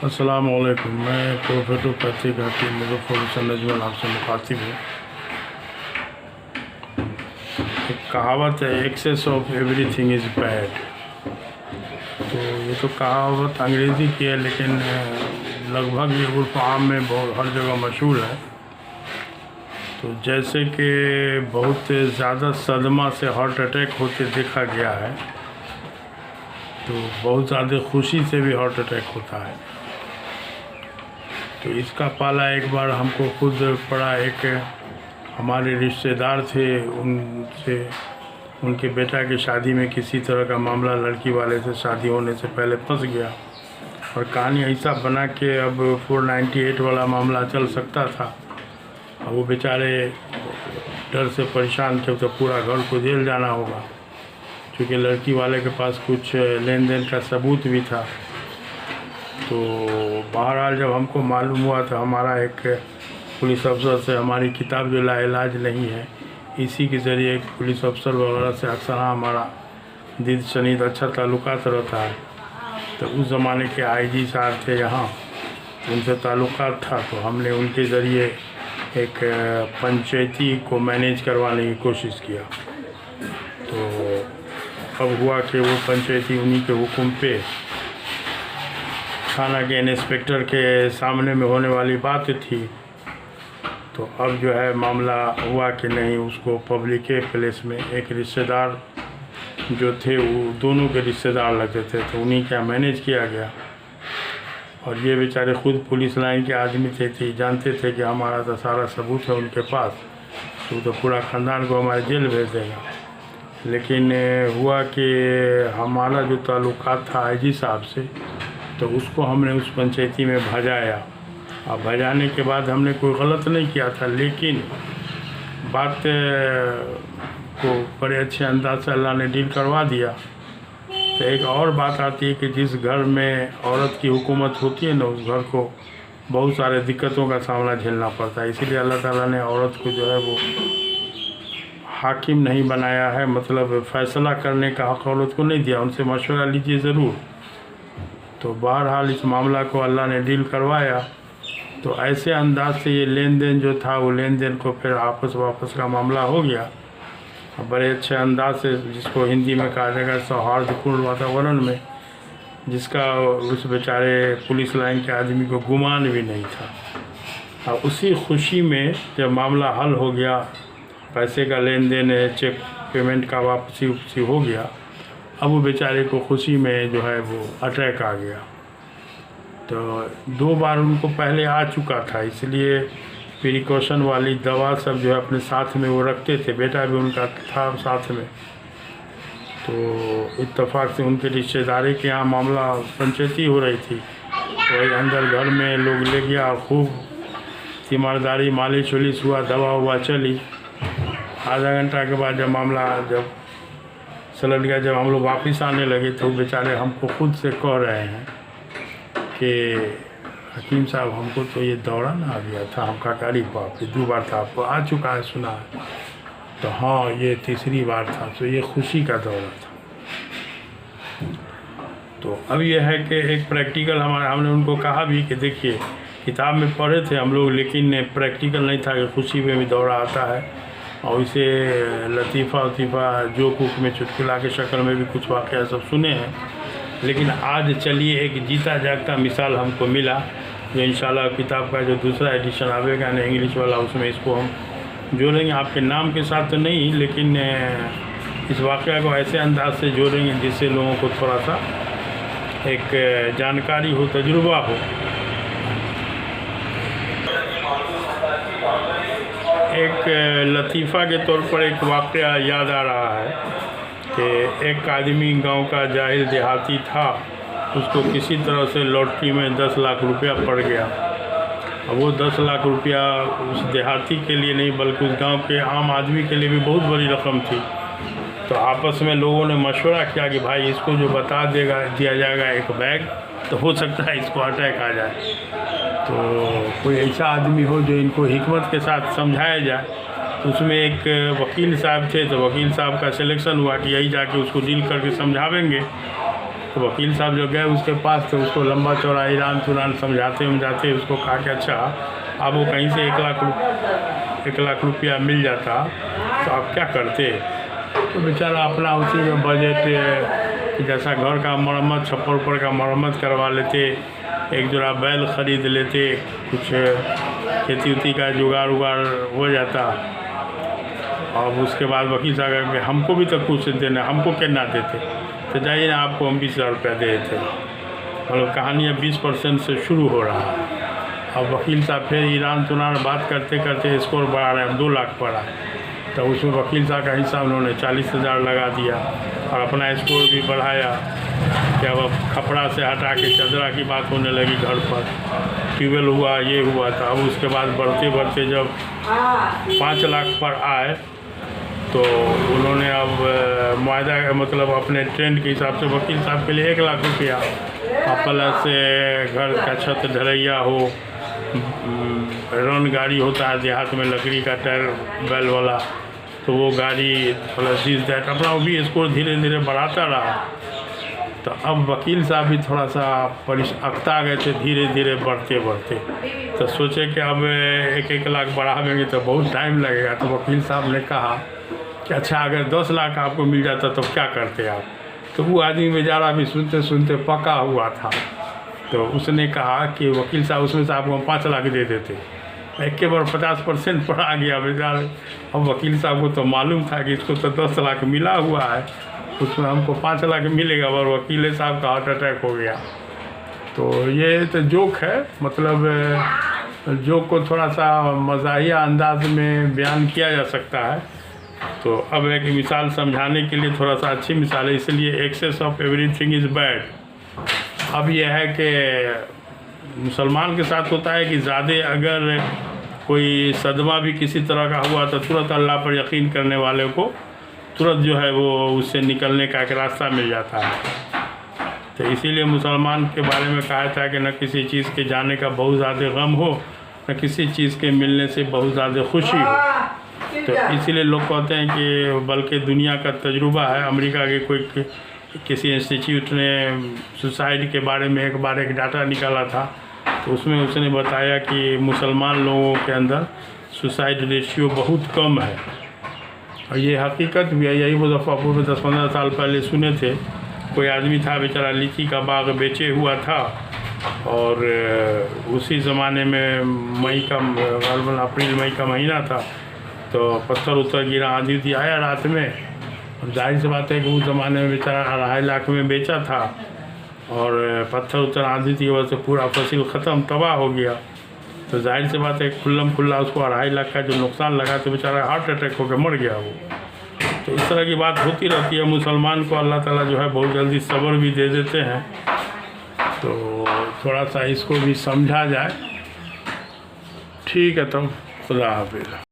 अस्सलाम वालेकुम। मैं प्रोफेसर पैथिक हकीम मुजफ्फर नजमल आपसे मुखातिब हूँ। एक कहावत है, excess of everything is bad. तो ये तो कहावत अंग्रेज़ी की है, लेकिन लगभग ये उर्फ़ आम में बहुत हर जगह मशहूर है। तो जैसे कि बहुत ज़्यादा सदमा से हार्ट अटैक होते देखा गया है, तो बहुत ज़्यादा खुशी से भी हार्ट अटैक होता है। तो इसका पाला एक बार हमको खुद पड़ा। एक हमारे रिश्तेदार थे, उनके बेटा की शादी में किसी तरह का मामला लड़की वाले से शादी होने से पहले फंस गया, और कहानी ऐसा बना कि अब 498 वाला मामला चल सकता था। और वो बेचारे डर से परेशान थे, तो पूरा घर को जेल जाना होगा, क्योंकि लड़की वाले के पास कुछ लेन देन का सबूत भी था। तो बहरहाल जब हमको मालूम हुआ, तो हमारा एक पुलिस अफसर से हमारी किताब जो लाइलाज नहीं है, इसी के ज़रिए एक पुलिस अफसर वगैरह से अक्सर हमारा दीद शनीद अच्छा ताल्लुकात रहता है। तो उस ज़माने के आईजी साहब थे यहाँ, उनसे ताल्लुकात था। तो हमने उनके ज़रिए एक पंचायती को मैनेज करवाने की कोशिश किया। तो अब हुआ कि वो पंचायती उन्हीं के हुक्म पे थाना के इंस्पेक्टर के सामने में होने वाली बात थी। तो अब जो है मामला हुआ कि नहीं, उसको पब्लिक प्लेस में एक रिश्तेदार जो थे, वो दोनों के रिश्तेदार लगते थे, तो उन्हीं का मैनेज किया गया। और ये बेचारे खुद पुलिस लाइन के आदमी थे, जानते थे कि हमारा तो सारा सबूत है उनके पास, तो पूरा ख़ानदान को हमारे जेल भेज देगा। लेकिन हुआ कि हमारा जो ताल्लुकात था आईजी साहब से, तो उसको हमने उस पंचायती में भजाया। और भजाने के बाद हमने कोई गलत नहीं किया था, लेकिन बात को बड़े अच्छे अंदाज से अल्लाह ने डील करवा दिया। तो एक और बात आती है कि जिस घर में औरत की हुकूमत होती है ना, उस घर को बहुत सारे दिक्कतों का सामना झेलना पड़ता है। इसीलिए अल्लाह ताला ने औरत को जो है वो हाकिम नहीं बनाया है, मतलब फ़ैसला करने का हक़ औरत को नहीं दिया। उनसे मशवरा लीजिए ज़रूर। तो बहरहाल इस मामला को अल्लाह ने डील करवाया। तो ऐसे अंदाज से ये लेन देन जो था, वो लेन देन को फिर आपस वापस का मामला हो गया, बड़े अच्छे अंदाज से, जिसको हिंदी में कहा जाएगा सौहार्दपूर्ण वातावरण में, जिसका उस बेचारे पुलिस लाइन के आदमी को गुमान भी नहीं था। और उसी खुशी में जब मामला हल हो गया, पैसे का लेन देन, चेक पेमेंट का वापसी हो गया, अब वो बेचारे को खुशी में जो है वो अटैक आ गया। तो 2 बार उनको पहले आ चुका था, इसलिए प्रिकॉशन वाली दवा सब जो है अपने साथ में वो रखते थे। बेटा भी उनका था साथ में। तो इत्तेफाक से उनके रिश्तेदारी के यहाँ मामला पंचायती हो रही थी, तो अंदर घर में लोग ले गया, खूब तीमारदारी, मालिश वालिश हुआ, दवा हुआ चली। आधा घंटा के बाद जब मामला सलट गया, जब हम लोग वापस आने लगे, तो बेचारे हमको खुद से कह रहे हैं कि हकीम साहब, हमको तो ये दौरान आ गया था। हम कहा अरे बाप रे, 2 बार था, आपको आ चुका है, सुना है? तो हाँ, ये तीसरी बार था। तो ये खुशी का दौरा था। तो अब ये है कि एक प्रैक्टिकल हमने उनको कहा भी कि देखिए, किताब में पढ़े थे हम लोग, लेकिन प्रैक्टिकल नहीं था कि खुशी में भी दौरा आता है। और इसे लतीफ़ा जोक में चुटकुला के शक्ल में भी कुछ वाक़या सब सुने हैं। लेकिन आज चलिए एक जीता जागता मिसाल हमको मिला, जो इंशाल्लाह किताब का जो दूसरा एडिशन आवेगा ना, इंग्लिश वाला, उसमें इसको हम जोड़ेंगे। आपके नाम के साथ तो नहीं, लेकिन इस वाक़या को ऐसे अंदाज से जोड़ेंगे जिससे लोगों को थोड़ा सा एक जानकारी हो, तजुर्बा हो। एक लतीफ़ा के तौर पर एक वाक़या याद आ रहा है कि एक आदमी गांव का जाहिल देहाती था, उसको किसी तरह से लॉटरी में 10 लाख रुपया पड़ गया। अब वो 10 लाख रुपया उस देहाती के लिए नहीं, बल्कि उस गांव के आम आदमी के लिए भी बहुत बड़ी रकम थी। तो आपस में लोगों ने मशवरा किया कि भाई, इसको जो दिया जाएगा एक बैग, तो हो सकता है इसको अटैक आ जाए। तो कोई ऐसा आदमी हो जो इनको हिकमत के साथ समझाया जाए। तो उसमें एक वकील साहब थे, तो वकील साहब का सिलेक्शन हुआ कि यही जाके उसको डील करके समझावेंगे। तो वकील साहब जो गए उसके पास तो उसको लंबा चौड़ा ईरान तुरान समझाते उसको कहा कि अच्छा अब वो कहीं से 1 लाख रुपया मिल जाता तो आप क्या करते। तो बेचारा अपना उसी में बजट जैसा घर का मरम्मत, छप्पर ऊपर का मरम्मत करवा लेते, एक जोड़ा बैल ख़रीद लेते, कुछ खेती उती का जुगाड़ उगाड़ हो जाता। और उसके बाद वकील साहब कहे हमको भी तो कुछ देना, हमको क्या देते, तो जाइए ना आपको हम 20,000 रुपया दे देते। मतलब कहानियाँ 20% से शुरू हो रहा है। अब वकील साहब फिर ईरान तुरान बात करते करते स्कोर बढ़ा रहे हैं, 2 लाख पड़ा। तो उसमें वकील साहब का हिस्सा उन्होंने 40,000 लगा दिया और अपना स्कोर भी बढ़ाया कि अब खपड़ा से हटा के चदरा की बात होने लगी घर पर, ट्यूबवेल हुआ, ये हुआ था। अब उसके बाद बढ़ते बढ़ते जब 5 लाख पर आए तो उन्होंने अब मुआयदा मतलब अपने ट्रेंड के हिसाब से वकील साहब के लिए 1 लाख रुपया, प्लस घर का छत ढलैया हो, रन गाड़ी होता है देहात में लकड़ी का टायर बैल वाला, तो वो गाड़ी प्लस दिस दैट अपना वो भी स्कोर धीरे धीरे बढ़ाता रहा। तो अब वकील साहब भी थोड़ा सा अकता गए थे धीरे धीरे बढ़ते बढ़ते। तो सोचे कि अब 1 लाख बढ़ावेंगे तो बहुत टाइम लगेगा। तो वकील साहब ने कहा कि अच्छा अगर 10 लाख आपको मिल जाता तो क्या करते आप। तो वो आदमी बेचारा भी सुनते सुनते पका हुआ था। तो उसने कहा कि वकील साहब उसमें से आपको 5 लाख दे देते। एक के बार 50% पर आ गया बेचारे। अब वकील साहब को तो मालूम था कि इसको तो 10 लाख मिला हुआ है, उसमें हमको 5 लाख मिलेगा, और वकील साहब का हार्ट अटैक हो गया। तो ये तो जोक है, मतलब जोक को थोड़ा सा मज़ाहिया अंदाज में बयान किया जा सकता है। तो अब एक मिसाल समझाने के लिए थोड़ा सा अच्छी मिसाल है, इसलिए excess of everything is bad. अब यह है कि मुसलमान के साथ होता है कि ज़्यादा अगर कोई सदमा भी किसी तरह का हुआ तो तुरंत अल्लाह पर यकीन करने वाले को तुरंत जो है वो उससे निकलने का एक रास्ता मिल जाता है। तो इसीलिए मुसलमान के बारे में कहा था कि न किसी चीज़ के जाने का बहुत ज़्यादा गम हो, न किसी चीज़ के मिलने से बहुत ज़्यादा खुशी हो। तो इसीलिए लोग कहते हैं कि बल्कि दुनिया का तजुर्बा है। अमेरिका के कोई किसी इंस्टीट्यूट ने सुसाइड के बारे में एक बार एक डाटा निकाला था, तो उसमें उसने बताया कि मुसलमान लोगों के अंदर सुसाइड रेशियो बहुत कम है। और ये हकीकत भी है। यही मुजफ्फरपुर में 10-15 साल पहले सुने थे, कोई आदमी था बेचारा लीची का बाग बेचे हुआ था, और उसी ज़माने में मई का अप्रैल मई का महीना था, तो पत्थर उत्तर गिरा, आंधी उधी आया रात में। और जाहिर सी बात है कि उस ज़माने में बेचारा 2.5 लाख में बेचा था, और पत्थर उत्तर आंधी की वजह से पूरा फसल ख़त्म तबाह हो गया। तो जाहिर सी बात है खुल्लम खुल्ला उसको 2.5 लाख का जो नुकसान लगा तो बेचारा हार्ट अटैक होकर मर गया वो। तो इस तरह की बात होती रहती है। मुसलमान को अल्लाह ताला जो है बहुत जल्दी सब्र भी दे देते हैं। तो थोड़ा सा इसको भी समझा जाए। ठीक है, तो खुदा हाफिज़।